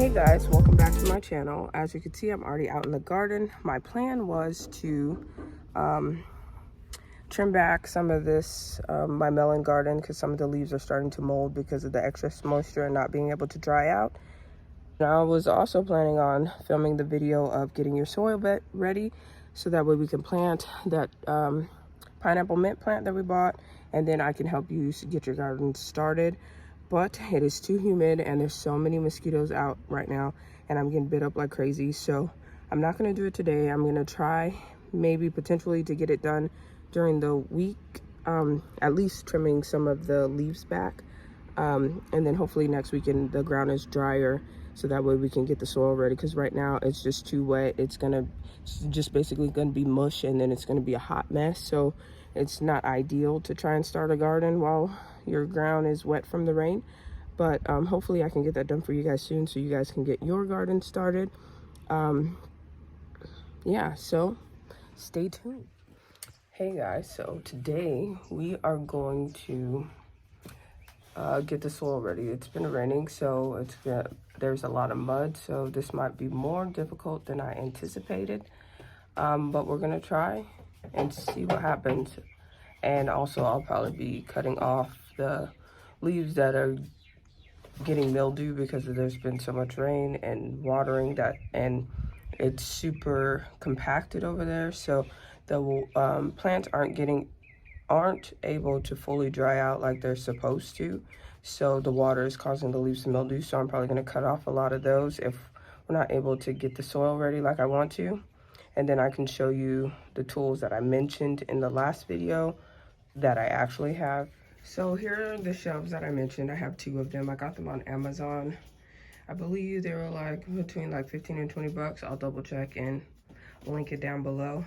Hey guys, welcome back to my channel. As you can see, I'm already out in the garden. My plan was to trim back some of this, my melon garden, because some of the leaves are starting to mold because of the excess moisture and not being able to dry out. Now, I was also planning on filming the video of getting your soil bed ready so that way we can plant that pineapple mint plant that we bought, and then I can help you get your garden started. But it is too humid and there's so many mosquitoes out right now and I'm getting bit up like crazy, so I'm not going to do it today. I'm going to try maybe potentially to get it done during the week, at least trimming some of the leaves back, and then hopefully next weekend the ground is drier so that way we can get the soil ready, because right now it's just too wet. It's just basically gonna be mush and then it's gonna be a hot mess, so it's not ideal to try and start a garden while your ground is wet from the rain. But hopefully I can get that done for you guys soon so you guys can get your garden started. Yeah, so stay tuned. Hey guys, so today we are going to get the soil ready. It's been raining, so there's a lot of mud, so this might be more difficult than I anticipated, but we're gonna try and see what happens. And also I'll probably be cutting off the leaves that are getting mildew because there's been so much rain and watering that, and it's super compacted over there, so the plants aren't able to fully dry out like they're supposed to, so the water is causing the leaves to mildew. So I'm probably going to cut off a lot of those if we're not able to get the soil ready like I want to, and then I can show you the tools that I mentioned in the last video that I actually have. So here are the shelves that I mentioned. I have 2 of them. I got them on Amazon. I believe they were like between like 15 and 20 bucks. I'll double check and link it down below.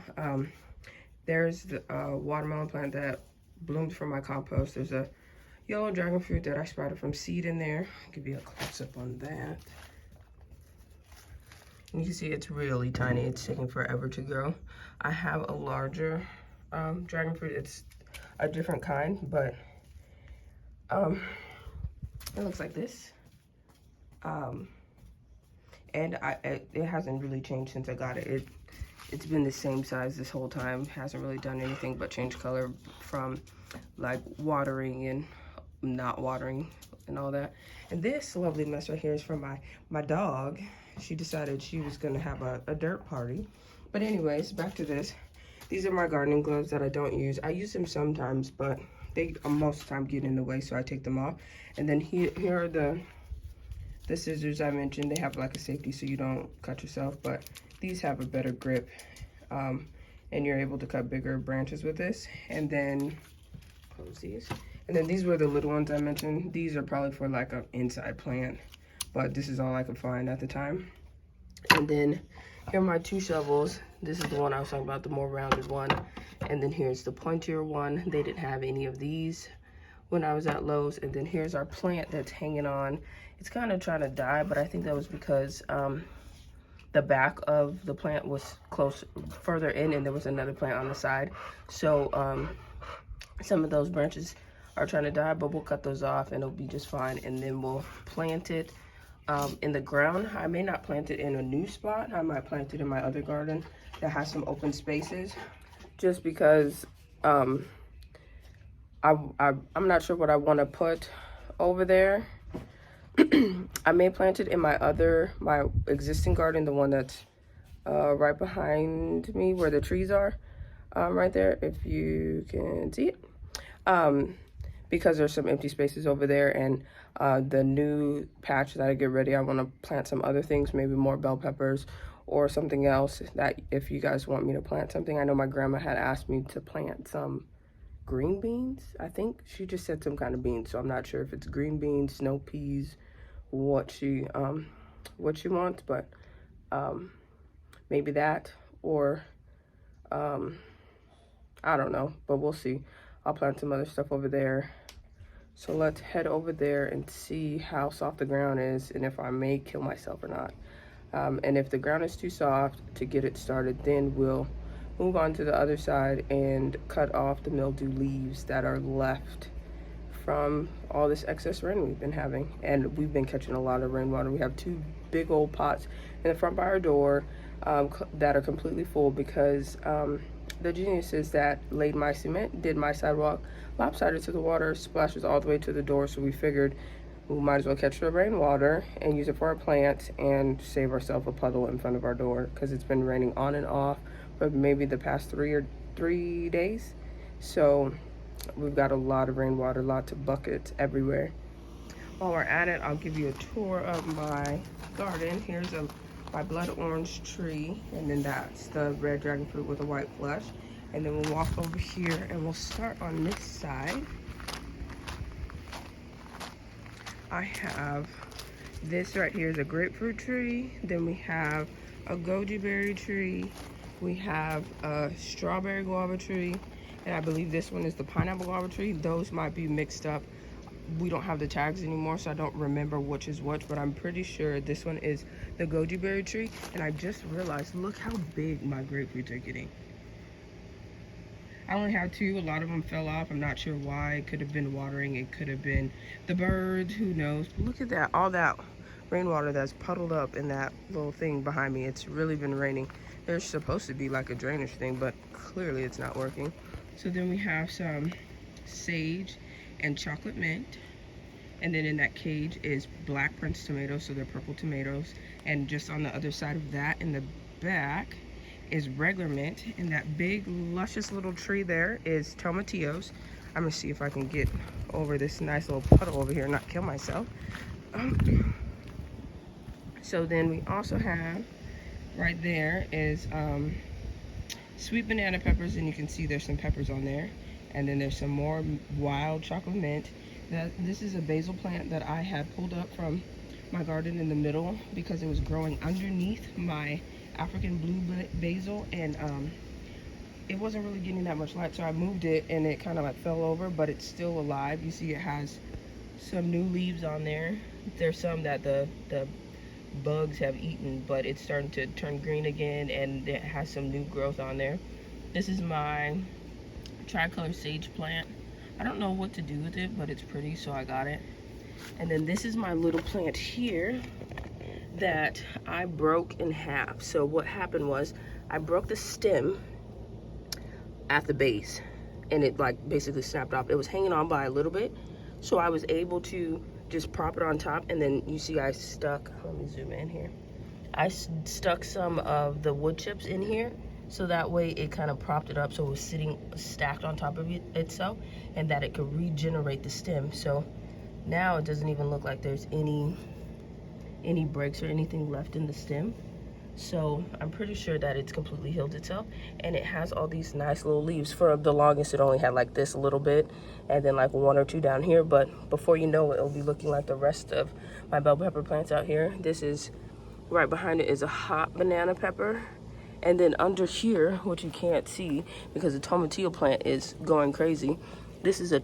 There's the watermelon plant that bloomed from my compost. There's a yellow dragon fruit that I sprouted from seed in there. I'll give you a close-up on that. And you can see it's really tiny. It's taking forever to grow. I have a larger dragon fruit. It's a different kind, but it looks like this. And it hasn't really changed since I got it. It's been the same size this whole time. Hasn't really done anything but change color from like watering and not watering and all that. And this lovely mess right here is from my dog. She decided she was gonna have a dirt party. But anyways, back to this. These are my gardening gloves that I don't use. I use them sometimes, but they most of the time get in the way, so I take them off. And then here are the scissors I mentioned. They have like a safety so you don't cut yourself, but these have a better grip, and you're able to cut bigger branches with this. And then close these. And then these were the little ones I mentioned. These are probably for like an inside plant, but this is all I could find at the time. And then here are my 2 shovels. This is the one I was talking about, the more rounded one. And then here's the pointier one. They didn't have any of these when I was at Lowe's. And then here's our plant that's hanging on. It's kind of trying to die, but I think that was because the back of the plant was further in, and there was another plant on the side. So some of those branches are trying to die, but we'll cut those off and it'll be just fine. And then we'll plant it in the ground. I may not plant it in a new spot. I might plant it in my other garden that has some open spaces, just because I'm not sure what I want to put over there. I may plant it in my existing garden, the one that's right behind me where the trees are, right there, if you can see it, because there's some empty spaces over there. And the new patch that I get ready, I want to plant some other things, maybe more bell peppers or something else, that if you guys want me to plant something. I know my grandma had asked me to plant some green beans. I think she just said some kind of beans, so I'm not sure if it's green beans, snow peas, what she wants, but maybe that, or I don't know, but we'll see. I'll plant some other stuff over there. So let's head over there and see how soft the ground is and if I may kill myself or not. And if the ground is too soft to get it started, then we'll move on to the other side and cut off the mildew leaves that are left from all this excess rain we've been having. And we've been catching a lot of rainwater. We have 2 big old pots in the front by our door that are completely full because the geniuses that laid my cement did my sidewalk lopsided to the water, splashes all the way to the door. So we figured we might as well catch the rainwater and use it for our plants and save ourselves a puddle in front of our door because it's been raining on and off for maybe the past 3 days. So we've got a lot of rainwater, lots of buckets everywhere. While we're at it, I'll give you a tour of my garden. Here's my blood orange tree, and then that's the red dragon fruit with a white flesh. And then we'll walk over here and we'll start on this side. I have this right here is a grapefruit tree. Then we have a goji berry tree. We have a strawberry guava tree. And I believe this one is the pineapple guava tree. Those might be mixed up. We don't have the tags anymore, so I don't remember which is which, but I'm pretty sure this one is the goji berry tree. And I just realized, look how big my grapefruits are getting. I only have 2. A lot of them fell off. I'm not sure why. It could have been watering. It could have been the birds. Who knows? But look at that. All that rainwater that's puddled up in that little thing behind me. It's really been raining. There's supposed to be like a drainage thing, but clearly it's not working. So then we have some sage and chocolate mint. And then in that cage is black Prince tomatoes, so they're purple tomatoes. And just on the other side of that in the back is regular mint, and that big luscious little tree there is tomatillos. I'm gonna see if I can get over this nice little puddle over here and not kill myself. So then we also have right there is sweet banana peppers, and you can see there's some peppers on there. And then there's some more wild chocolate mint. This is a basil plant that I had pulled up from my garden in the middle because it was growing underneath my African blue basil, and it wasn't really getting that much light, so I moved it and it kind of like fell over, but it's still alive. You see it has some new leaves on there. There's some that the bugs have eaten, but it's starting to turn green again, and it has some new growth on there. This is my tricolor sage plant. I don't know what to do with it, but it's pretty, so I got it. And then this is my little plant here that I broke in half. So what happened was I broke the stem at the base, and it like basically snapped off. It was hanging on by a little bit, so I was able to just prop it on top. And then you see I stuck, let me zoom in here, I stuck some of the wood chips in here, so that way it kind of propped it up so it was sitting stacked on top of itself, and that it could regenerate the stem. So now it doesn't even look like there's any breaks or anything left in the stem. So I'm pretty sure that it's completely healed itself, and it has all these nice little leaves. For the longest it only had like this a little bit, and then like 1 or 2 down here, but before you know it, it'll be looking like the rest of my bell pepper plants out here. This is right behind it is a hot banana pepper, and then under here, which you can't see because the tomatillo plant is going crazy, this is a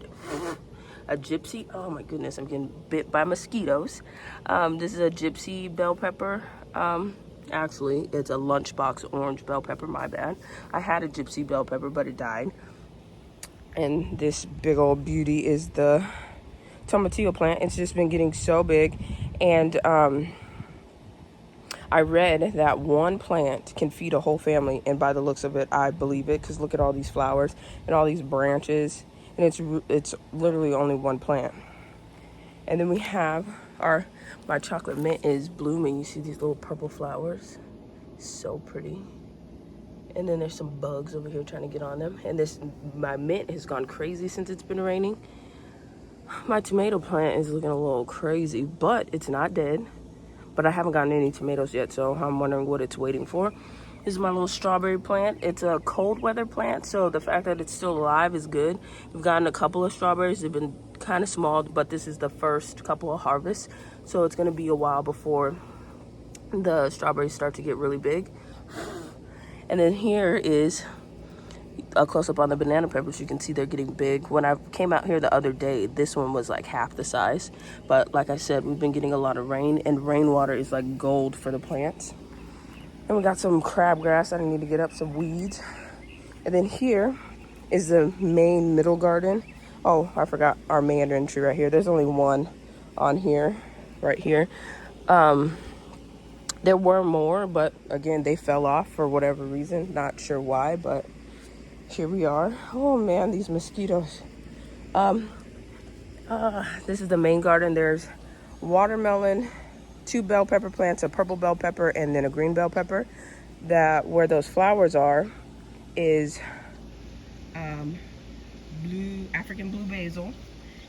gypsy, oh my goodness, I'm getting bit by mosquitoes. This is a gypsy bell pepper. Actually, it's a lunchbox orange bell pepper, my bad. I had a gypsy bell pepper, but it died. And this big old beauty is the tomatillo plant. It's just been getting so big. And I read that one plant can feed a whole family, and by the looks of it, I believe it, because look at all these flowers and all these branches, and it's literally only one plant. And then we have my chocolate mint is blooming. You see these little purple flowers, so pretty. And then there's some bugs over here trying to get on them. And my mint has gone crazy since it's been raining. My tomato plant is looking a little crazy, but it's not dead. But I haven't gotten any tomatoes yet, so I'm wondering what it's waiting for. This is my little strawberry plant. It's a cold weather plant, so the fact that it's still alive is good. We've gotten a couple of strawberries. They've been kind of small, but this is the first couple of harvests, so it's going to be a while before the strawberries start to get really big. And then here is a close-up on the banana peppers. You can see they're getting big. When I came out here the other day, this one was like half the size, but like I said, we've been getting a lot of rain, and rainwater is like gold for the plants. And we got some crabgrass. I need to get up some weeds. And then here is the main middle garden. Oh, I forgot our mandarin tree right here. There's only one on here, right here. There were more, but again, they fell off for whatever reason. Not sure why, but here we are. Oh man, these mosquitoes. This is the main garden. There's watermelon, 2 bell pepper plants, a purple bell pepper, and then a green bell pepper. That where those flowers are is African blue basil.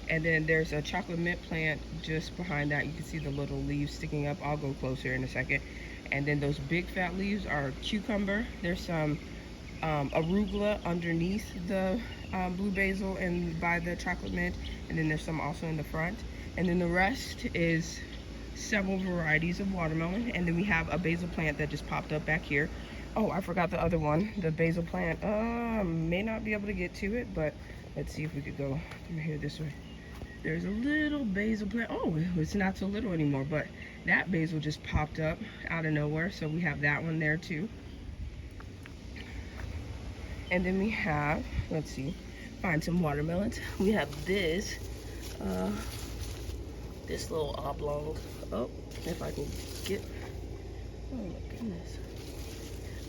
And then there's a chocolate mint plant just behind that. You can see the little leaves sticking up. I'll go closer in a second. And then those big fat leaves are cucumber. There's some arugula underneath the blue basil and by the chocolate mint. And then there's some also in the front. And then the rest is several varieties of watermelon. And then we have a basil plant that just popped up back here. Oh, I forgot the other one, the basil plant. May not be able to get to it, but let's see if we could go through here this way. There's a little basil plant. Oh, it's not so little anymore, but that basil just popped up out of nowhere. So we have that one there too. And then we have, let's see, find some watermelons. We have this little oblong. Oh, if I can get, oh my goodness.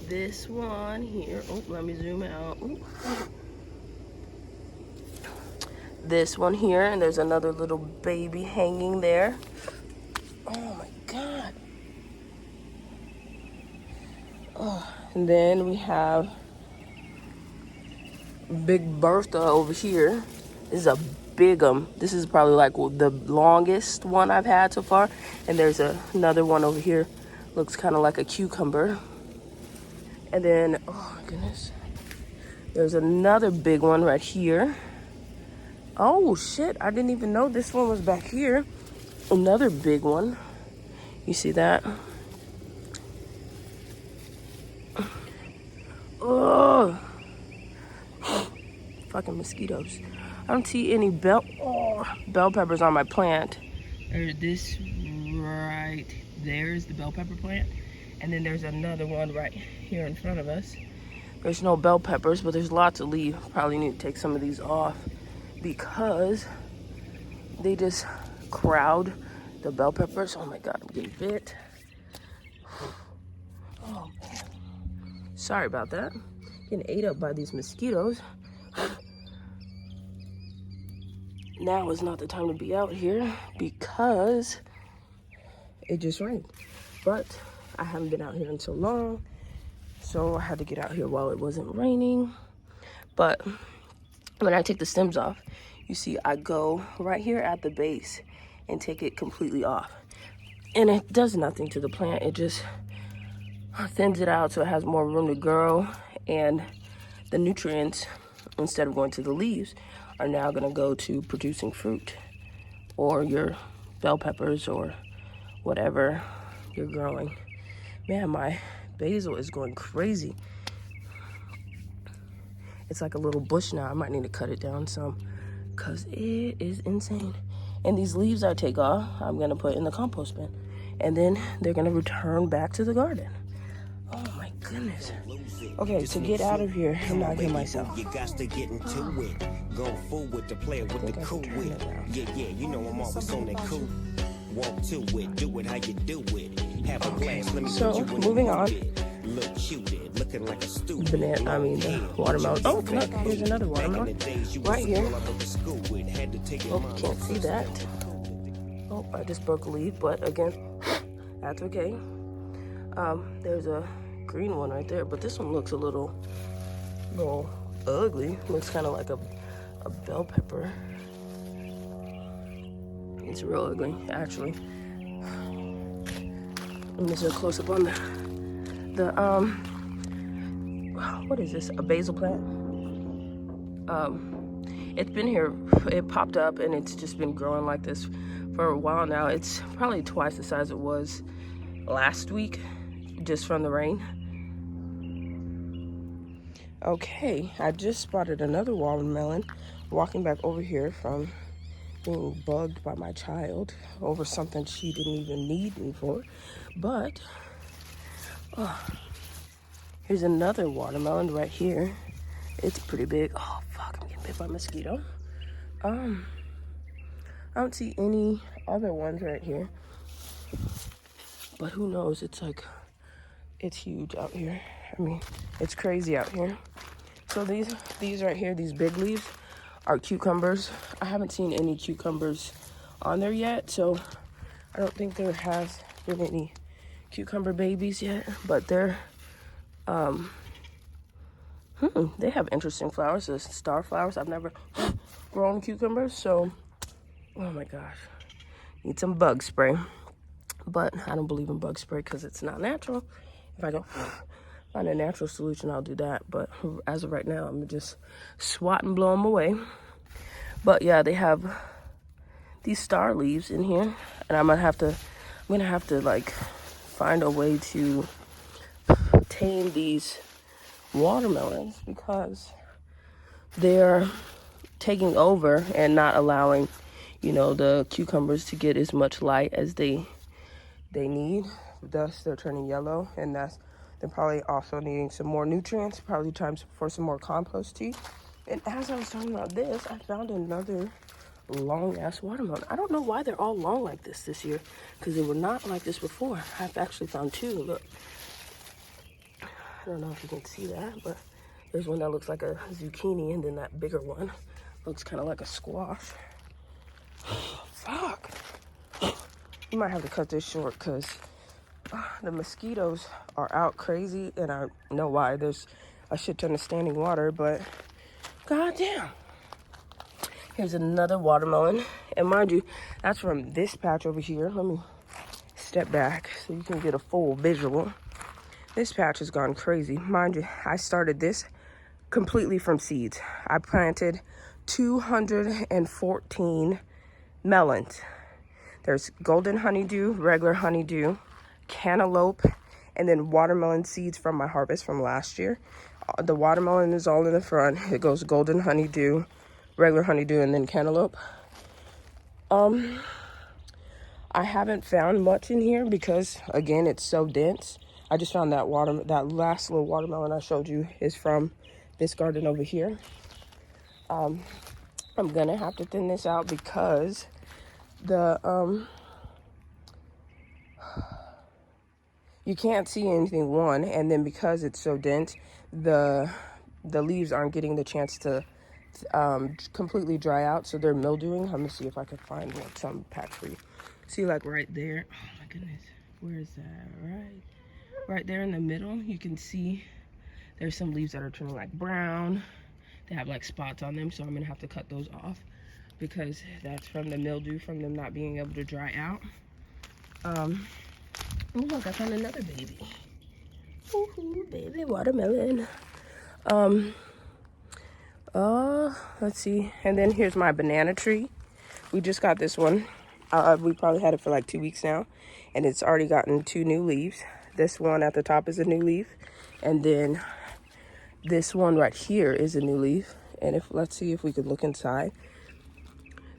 This one here. Oh, let me zoom out. Ooh. This one here, and there's another little baby hanging there. Oh my God. Oh, and then we have Big Bertha over here. This is a big This is probably like the longest one I've had so far. And there's another one over here. Looks kind of like a cucumber. And then, oh my goodness, there's another big one right here. Oh shit, I didn't even know this one was back here. Another big one. You see that? Oh, fucking mosquitoes. I don't see any bell peppers on my plant. This right there is the bell pepper plant. And then there's another one right here in front of us. There's no bell peppers, but there's lots of leaves. Probably need to take some of these off because they just crowd the bell peppers. Oh my God, I'm getting bit. Oh man. Sorry about that. Getting ate up by these mosquitoes. Now is not the time to be out here because it just rained. But I haven't been out here in so long, so I had to get out here while it wasn't raining. But when I take the stems off, you see I go right here at the base and take it completely off. And it does nothing to the plant. It just thins it out so it has more room to grow, and the nutrients, instead of going to the leaves, are now gonna go to producing fruit or your bell peppers or whatever you're growing. Man, my basil is going crazy. It's like a little bush now. I might need to cut it down some because it is insane. And these leaves I take off, I'm gonna put in the compost bin. And then they're gonna return back to the garden. Oh my goodness. Okay, to get out of here, I'm not here myself. You got to get into it. Go forward to play with the cool wit. Yeah, you know I'm always on that cool. Walk to it, do it how you do it. Have a glass, let me so moving on. Look cute, looking like a stupid. The watermelon. Oh, look, here's another watermelon right here. Oh, can't see that. Oh, I just broke a leaf, but again, that's okay. There's a green one right there, but this one looks a little ugly. Looks kind of like a bell pepper. It's real ugly, actually. Let me do a close up on the what is this? A basil plant. It's been here. It popped up and it's just been growing like this for a while now. It's probably twice the size it was last week, just from the rain. Okay, I just spotted another watermelon walking back over here from being bugged by my child over something she didn't even need me for. But here's another watermelon right here. It's pretty big. Oh fuck, I'm getting bit by a mosquito. I don't see any other ones right here. But who knows? It's like, it's huge out here. I mean, it's crazy out here. So these right here, these big leaves are cucumbers. I haven't seen any cucumbers on there yet, so I don't think there has been any cucumber babies yet, but they're, they have interesting flowers, the star flowers. I've never grown cucumbers, so, oh my gosh. Need some bug spray, but I don't believe in bug spray because it's not natural. If I don't find a natural solution, I'll do that, but as of right now, I'm just swat and blow them away. But yeah, they have these star leaves in here, and I'm gonna have to like find a way to tame these watermelons because they're taking over and not allowing, you know, the cucumbers to get as much light as they need. Thus, they're turning yellow, and they're probably also needing some more nutrients, probably time for some more compost tea. And as I was talking about this, I found another long-ass watermelon. I don't know why they're all long like this year, because they were not like this before. I've actually found two. Look. I don't know if you can see that, but there's one that looks like a zucchini, and then that bigger one looks kind of like a squash. Fuck. You might have to cut this short because the mosquitoes are out crazy, and I know why. There's a shit ton of standing water, but goddamn. Here's another watermelon, and mind you, that's from this patch over here. Let me step back so you can get a full visual. This patch has gone crazy. Mind you, I started this completely from seeds. I planted 214 melons. There's golden honeydew, regular honeydew, cantaloupe, and then watermelon seeds from my harvest from last year. The watermelon is all in the front. It goes golden honeydew, regular honeydew, and then cantaloupe. I haven't found much in here because, again, it's so dense. I just found that last little watermelon I showed you is from this garden over here. I'm gonna have to thin this out because you can't see anything, one, and then because it's so dense, the leaves aren't getting the chance to completely dry out, so they're mildewing. Let me see if I can find like some patch for you. See, like right there. Oh my goodness, where is that? Right there in the middle, you can see there's some leaves that are turning like brown. They have like spots on them, so I'm gonna have to cut those off because that's from the mildew, from them not being able to dry out. Oh look, I found another baby. Ooh, baby watermelon. Let's see. And then here's my banana tree. We just got this one. We probably had it for like 2 weeks now, and it's already gotten 2 new leaves. This one at the top is a new leaf, and then this one right here is a new leaf. And let's see if we could look inside.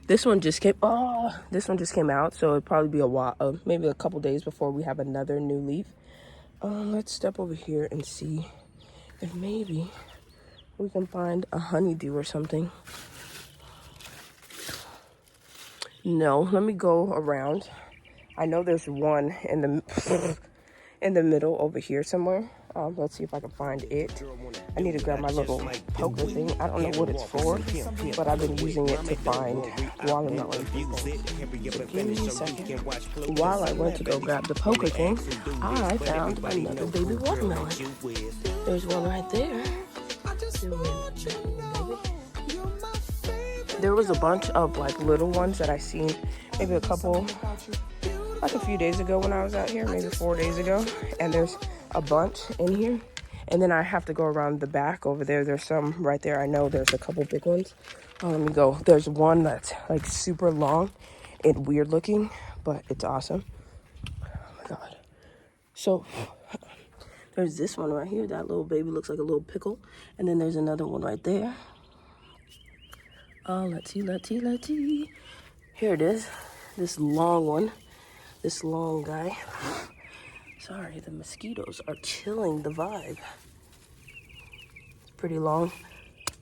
This one just came out, so it'll probably be a while, maybe a couple days before we have another new leaf. Let's step over here and see if maybe we can find a honeydew or something. No, let me go around. I know there's one in the middle over here somewhere. Let's see if I can find it. I need to grab my little poker thing. I don't know what it's for, but I've been using it to find watermelon. So give me a second. While I went to go grab the poker thing, I found another baby watermelon. There's one right there. There was a bunch of like little ones that I seen maybe a few days ago when I was out here, maybe 4 days ago, and there's a bunch in here. And then I have to go around the back over there. There's some right there. I know there's a couple big ones. Let me go. There's one that's like super long and weird looking, but it's awesome. Oh my God. So there's this one right here. That little baby looks like a little pickle. And then there's another one right there. Let's see. Here it is. This long one. This long guy. Sorry, the mosquitoes are killing the vibe. It's pretty long.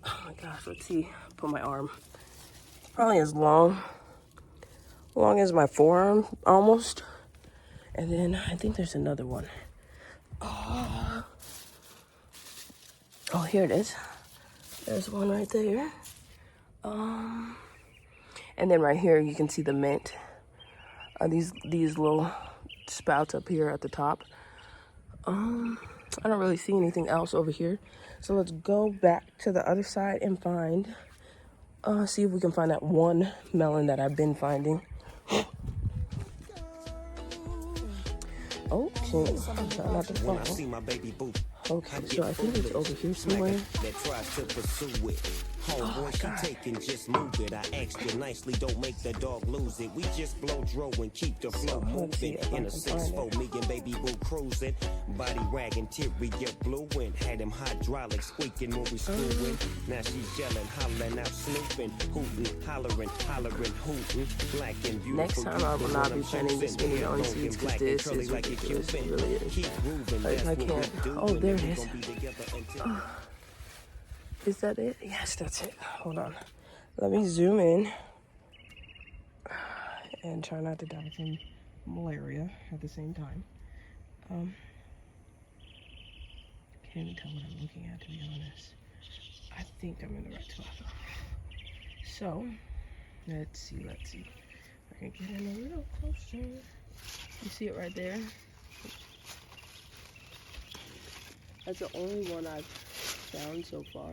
Oh my gosh, let's see. Put my arm Probably as long as my forearm almost. And then I think there's another one. Oh, here it is. There's one right there. And then right here you can see the mint. These little spouts up here at the top. I don't really see anything else over here. So let's go back to the other side and find, see if we can find that one melon that I've been finding. Oh, I'm trying not to fall. Okay, so I think it's over here somewhere. Homeboy, she taking, just move it. I asked you nicely, don't make the dog lose it. We just blow dro and keep the flow moving. In a 6'4", me and baby boo cruising. Body wagging, interior blueing. Had him hydraulic squeaking when we screwing. Now she's yelling, hollering out, snooping, hooting, hollering, hooting. Black and beautiful. Next time I will not be planning to spin it on seeds because this is ridiculous. It really is. Like, I can't. Oh, there it is. Is that it? Yes, that's it. Hold on. Let me zoom in and try not to die from malaria at the same time. Can't even tell what I'm looking at, to be honest. I think I'm in the right spot. So, let's see. I can get in a little closer. You see it right there? That's the only one I've found so far.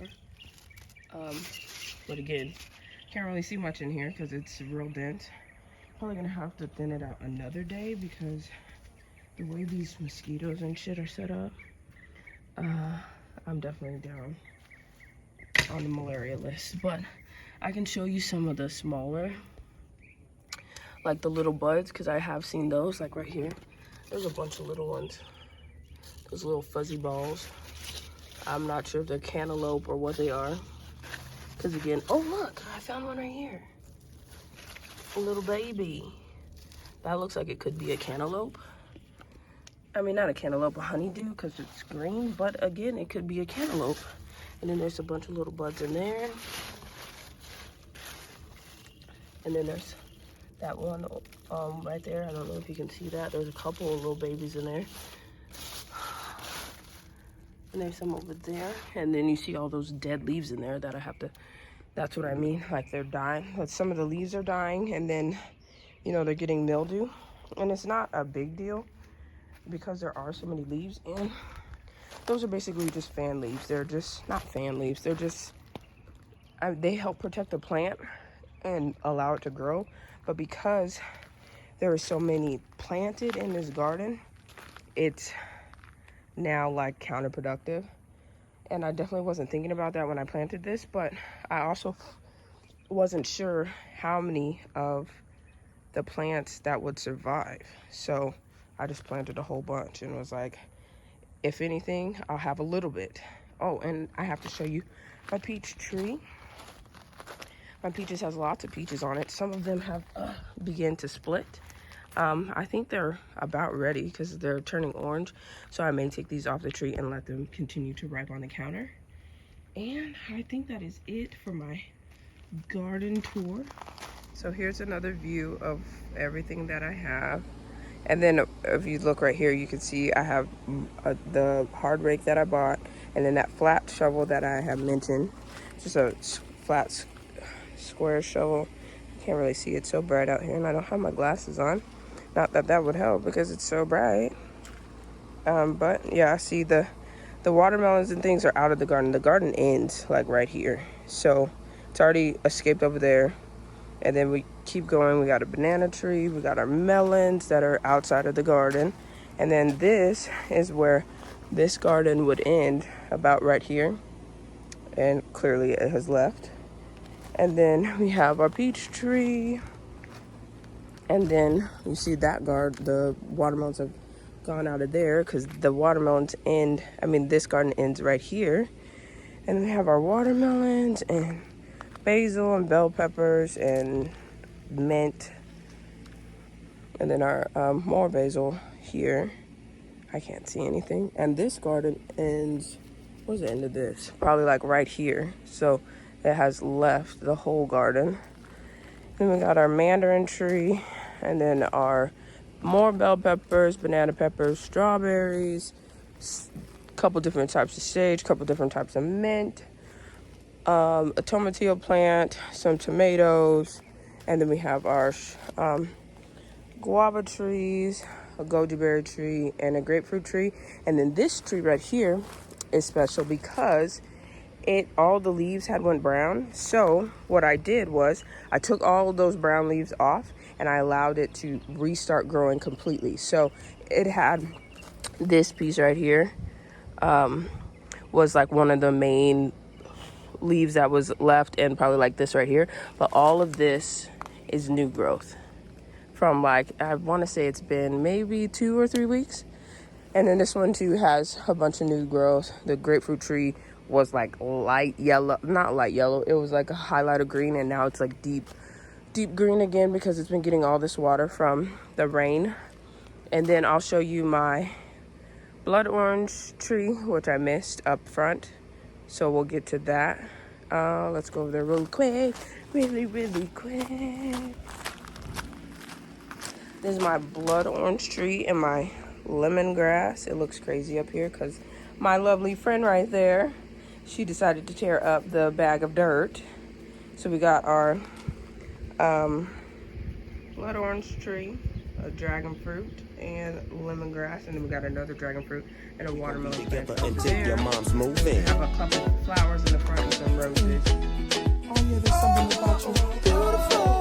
But again, can't really see much in here because it's real dense. Probably gonna have to thin it out another day because the way these mosquitoes and shit are set up, I'm definitely down on the malaria list. But I can show you some of the smaller, like the little buds, because I have seen those, like right here. There's a bunch of little ones. Those little fuzzy balls. I'm not sure if they're cantaloupe or what they are. Because again, oh look, I found one right here. A little baby. That looks like it could be a cantaloupe. I mean, not a cantaloupe, a honeydew, because it's green. But again, it could be a cantaloupe. And then there's a bunch of little buds in there. And then there's that one right there. I don't know if you can see that. There's a couple of little babies in there. And there's some over there. And then you see all those dead leaves in there that I have to, that's what I mean. Like they're dying. But some of the leaves are dying and then, you know, they're getting mildew. And it's not a big deal because there are so many leaves. And those are basically just fan leaves. They're just, not fan leaves. They're just, they help protect the plant and allow it to grow. But because there are so many planted in this garden, it's now like counterproductive. And I definitely wasn't thinking about that when I planted this, but I also wasn't sure how many of the plants that would survive. So I just planted a whole bunch and was like, if anything, I'll have a little bit. Oh, and I have to show you my peach tree. My peaches has lots of peaches on it. Some of them have begun to split. I think they're about ready because they're turning orange. So I may take these off the tree and let them continue to ripe on the counter. And I think that is it for my garden tour. So here's another view of everything that I have. And then if you look right here, you can see I have the hard rake that I bought. And then that flat shovel that I have mentioned. Just a flat square shovel. Can't really see, it's so bright out here and I don't have my glasses on. Not that that would help because it's so bright. But yeah, I see the watermelons and things are out of the garden. The garden ends like right here. So it's already escaped over there. And then we keep going. We got a banana tree. We got our melons that are outside of the garden. And then this is where this garden would end, about right here. And clearly it has left. And then we have our peach tree. And then you see that the watermelons have gone out of there because the watermelons end, this garden ends right here. And then we have our watermelons and basil and bell peppers and mint. And then our more basil here. I can't see anything. And this garden ends, where's the end of this? Probably like right here. So it has left the whole garden. Then we got our mandarin tree, and then our more bell peppers, banana peppers, strawberries, a couple different types of sage, couple different types of mint, a tomatillo plant, some tomatoes, and then we have our guava trees, a goji berry tree, and a grapefruit tree. And then this tree right here is special because all the leaves had went brown. So what I did was I took all of those brown leaves off and I allowed it to restart growing completely. So it had this piece right here, was like one of the main leaves that was left, and probably like this right here. But all of this is new growth from, like, I want to say it's been maybe 2 or 3 weeks. And then this one too has a bunch of new growth. The grapefruit tree was like light yellow, not light yellow, it was like a highlight of green, and now it's like deep green again because it's been getting all this water from the rain. And then I'll show you my blood orange tree, which I missed up front, so we'll get to that. Let's go over there really quick. This is my blood orange tree and my lemongrass. It looks crazy up here because my lovely friend right there, she decided to tear up the bag of dirt. So we got our blood orange tree, a dragon fruit, and lemongrass, and then we got another dragon fruit and a watermelon plant over there. Your mom's moving. We have a couple flowers in the front and some roses. Oh yeah, there's something about you. Beautiful.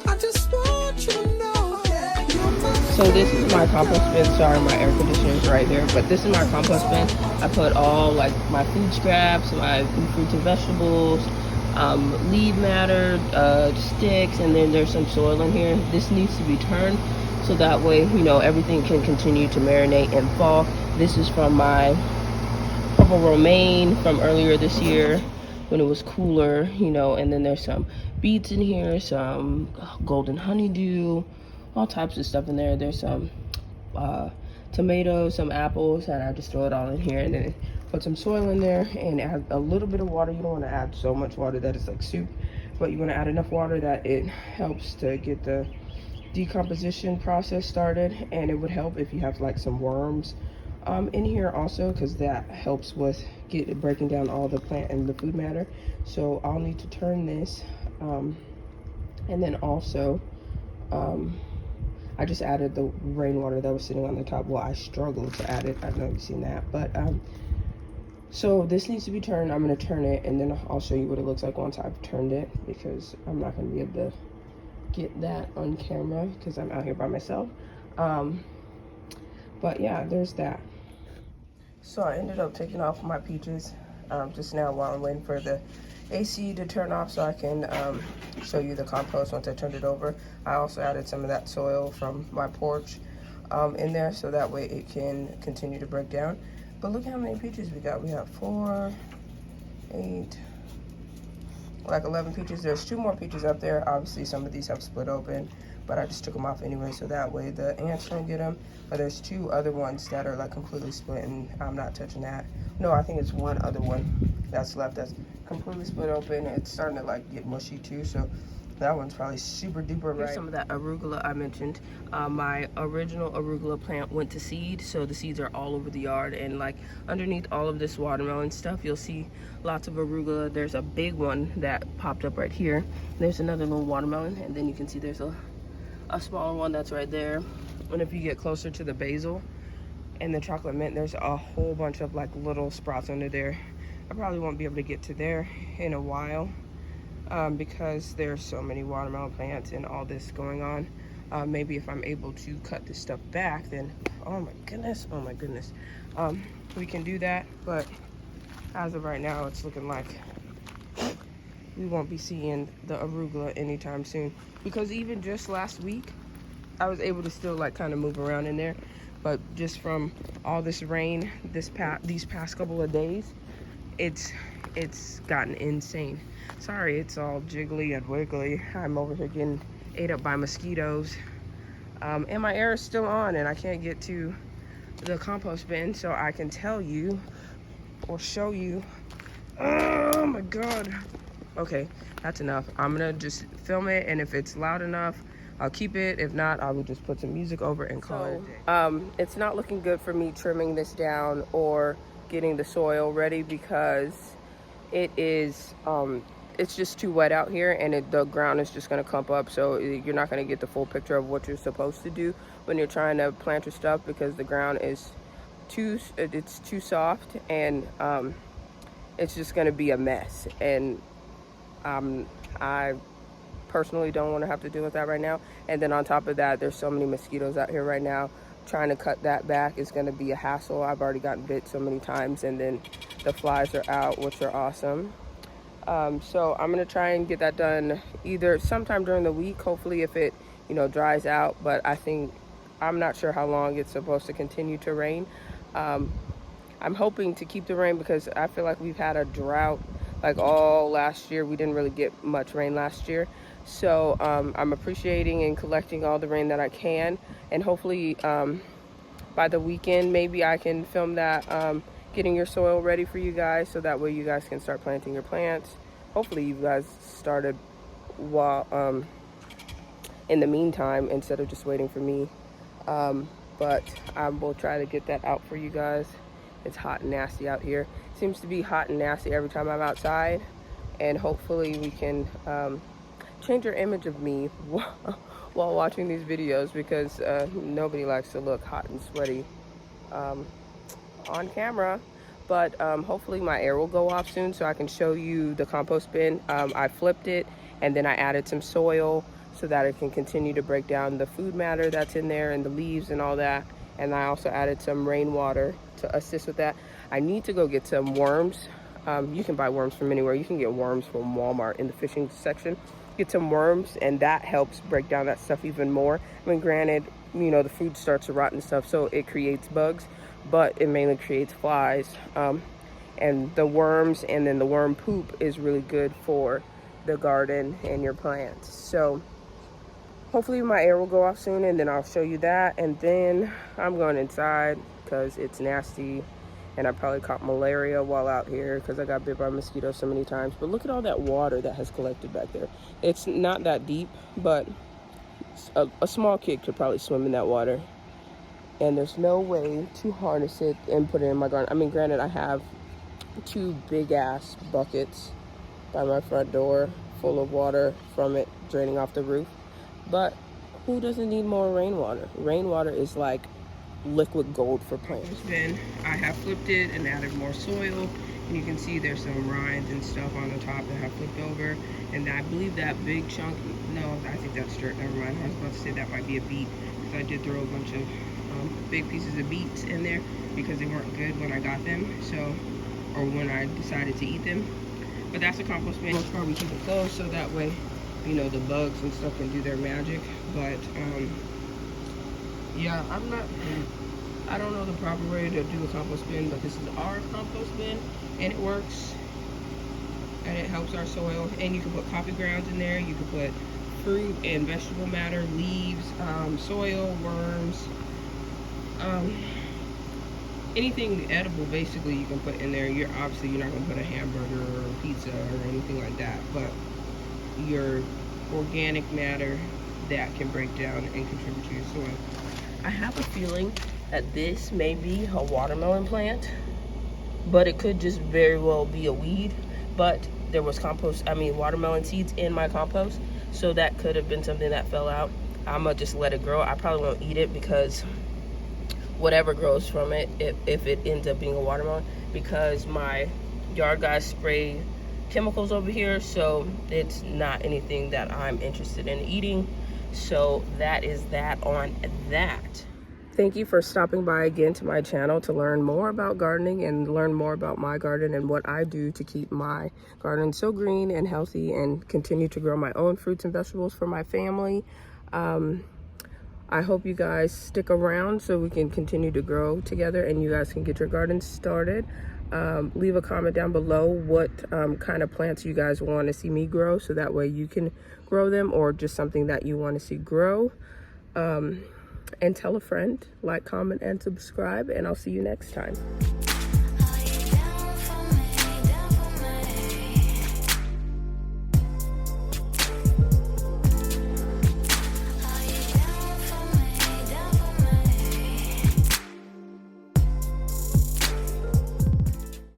I just want you to know. So this is my compost bin. Sorry, my air conditioner is right here, but this is my compost bin. I put all like my food scraps, my fruits and vegetables, leaf matter, sticks, and then there's some soil in here. This needs to be turned so that way, you know, everything can continue to marinate and fall. This is from my purple romaine from earlier this year when it was cooler, you know. And then there's some beets in here, some golden honeydew, all types of stuff in there. There's some tomatoes, some apples, and I just throw it all in here and then put some soil in there and add a little bit of water. You don't want to add so much water that it's like soup, but you want to add enough water that it helps to get the decomposition process started. And it would help if you have like some worms in here also, because that helps with breaking down all the plant and the food matter. So I'll need to turn this, and then also I just added the rainwater that was sitting on the top. Well, I struggled to add it. I know you've seen that, but so this needs to be turned. I'm going to turn it, and then I'll show you what it looks like once I've turned it, because I'm not going to be able to get that on camera because I'm out here by myself. But yeah, there's that. So I ended up taking off my peaches just now while I'm waiting for the AC to turn off so I can show you the compost once I turned it over. I also added some of that soil from my porch in there so that way it can continue to break down. But look how many peaches we got. We have 4, 8, like 11 peaches. There's 2 more peaches up there. Obviously some of these have split open, but I just took them off anyway so that way the ants don't get them. But there's 2 other ones that are like completely split, and I'm not touching that. No, I think it's one other one that's left that's completely split open. It's starting to like get mushy too, so that one's probably super duper right. Here's some of that arugula I mentioned. My original arugula plant went to seed, so the seeds are all over the yard, and like underneath all of this watermelon stuff you'll see lots of arugula. There's a big one that popped up right here. There's another little watermelon, and then you can see there's a smaller one that's right there. And if you get closer to the basil and the chocolate mint, there's a whole bunch of like little sprouts under there. I probably won't be able to get to there in a while because there's so many watermelon plants and all this going on. Maybe if I'm able to cut this stuff back, then oh my goodness, we can do that. But as of right now, it's looking like we won't be seeing the arugula anytime soon, because even just last week I was able to still like kind of move around in there, but just from all this rain these past couple of days, it's gotten insane. Sorry, it's all jiggly and wiggly. I'm over here getting ate up by mosquitoes, and my air is still on, and I can't get to the compost bin so I can tell you or show you. Oh my god, Okay, that's enough. I'm gonna just film it, and if it's loud enough, I'll keep it. If not, I will just put some music over and call it a day. It's not looking good for me trimming this down or getting the soil ready because it is it's just too wet out here, and the ground is just going to clump up, so you're not going to get the full picture of what you're supposed to do when you're trying to plant your stuff, because the ground is too soft, and it's just going to be a mess. And I personally don't want to have to deal with that right now. And then on top of that, there's so many mosquitoes out here right now. Trying to cut that back is going to be a hassle. I've already gotten bit so many times, and then the flies are out, which are awesome. So I'm going to try and get that done either sometime during the week, hopefully, if it, dries out. But I'm not sure how long it's supposed to continue to rain. I'm hoping to keep the rain because I feel like we've had a drought like all last year. We didn't really get much rain last year. So I'm appreciating and collecting all the rain that I can. And hopefully by the weekend, maybe I can film that, getting your soil ready for you guys, so that way you guys can start planting your plants. Hopefully you guys started while in the meantime, instead of just waiting for me. But I will try to get that out for you guys. It's hot and nasty out here. Seems to be hot and nasty every time I'm outside, and hopefully we can change your image of me while watching these videos, because nobody likes to look hot and sweaty on camera. But hopefully my air will go off soon so I can show you the compost bin. I flipped it, and then I added some soil so that it can continue to break down the food matter that's in there and the leaves and all that. And I also added some rainwater to assist with that. I need to go get some worms. You can buy worms from anywhere. You can get worms from Walmart in the fishing section. Get some worms, and that helps break down that stuff even more. I mean, granted, the food starts to rot and stuff, so it creates bugs, but it mainly creates flies. And the worms and then the worm poop is really good for the garden and your plants. So hopefully my air will go off soon, and then I'll show you that. And then I'm going inside because it's nasty, and I probably caught malaria while out here because I got bit by mosquitoes so many times. But look at all that water that has collected back there. It's not that deep, but a small kid could probably swim in that water. And there's no way to harness it and put it in my garden. I mean, granted, I have 2 big-ass buckets by my front door full of water from it draining off the roof. But who doesn't need more rainwater? Rainwater is like liquid gold for plants. I have flipped it and added more soil, and you can see there's some rinds and stuff on the top that have flipped over. And I believe that big chunk, no, I think that's dirt, never mind. I was about to say that might be a beet, because I did throw a bunch of big pieces of beets in there because they weren't good when I got them, or when I decided to eat them. But that's a compost bin. Most probably keep it closed so that way, the bugs and stuff can do their magic. But yeah, I don't know the proper way to do a compost bin, but this is our compost bin, and it works, and it helps our soil. And you can put coffee grounds in there, you can put fruit and vegetable matter, leaves, soil, worms, anything edible basically you can put in there. You're not going to put a hamburger or a pizza or anything like that, but your organic matter that can break down and contribute to your soil. I have a feeling that this may be a watermelon plant, but it could just very well be a weed. But there was watermelon seeds in my compost, so that could have been something that fell out. I'm gonna just let it grow. I probably won't eat it, because whatever grows from it, if it ends up being a watermelon, because my yard guys spray chemicals over here, so it's not anything that I'm interested in eating. So that is that on that. Thank you for stopping by again to my channel to learn more about gardening and learn more about my garden and what I do to keep my garden so green and healthy and continue to grow my own fruits and vegetables for my family. I hope you guys stick around so we can continue to grow together and you guys can get your garden started. Leave a comment down below what kind of plants you guys want to see me grow, so that way you can grow them, or just something that you want to see grow. And tell a friend, like, comment, and subscribe, and I'll see you next time.